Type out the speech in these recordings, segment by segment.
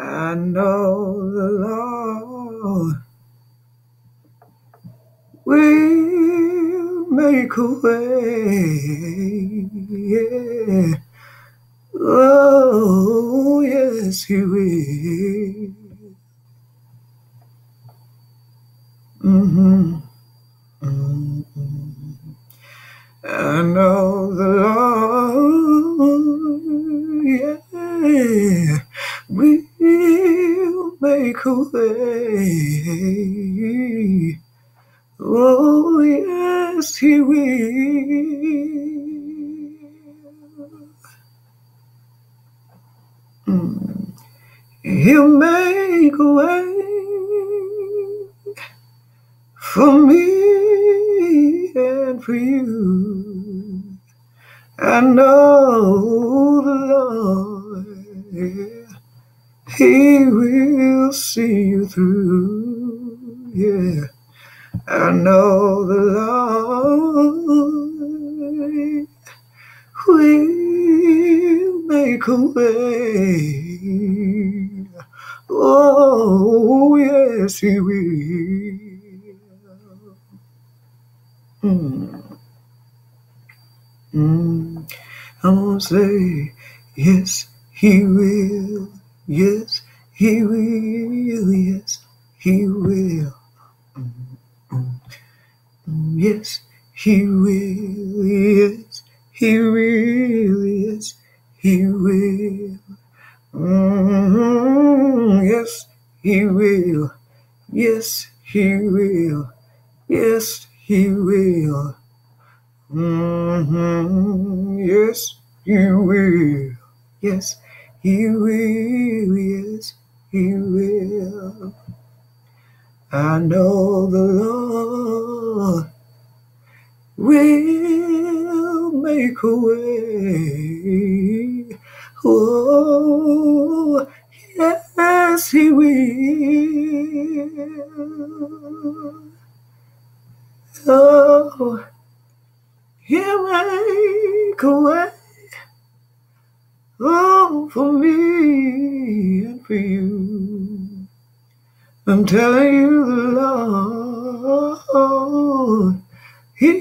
I know the Lord will make a way. Yeah. Oh, yes, He will. Mm-hmm. Mm-hmm. I know the Lord, yeah, will make a way. Oh, yes, He will. Mm. He'll make a way for me and for you. I know the Lord, yeah, He will see you through. Yeah, I know the Lord will make a way. Oh, yes, He will. Mm. Mm. I'm gonna say, yes, He will. Yes, He will. Yes, He will. Mm. Yes, He will. Yes, He will. Yes, He will. Yes, He will. Yes, He will. Yes, He will. Yes, He will. Yes, He will. Yes, He will. I know the Lord will make a way. Oh, yes, He will. Oh, He'll make a way. Oh, for me and for you. I'm telling you the Lord, He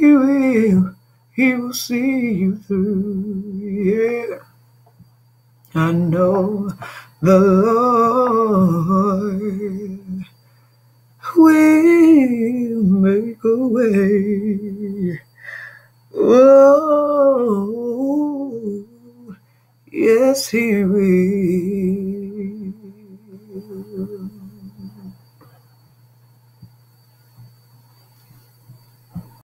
will see you through. Yeah, I know the Lord will make a way. Oh, yes, He will.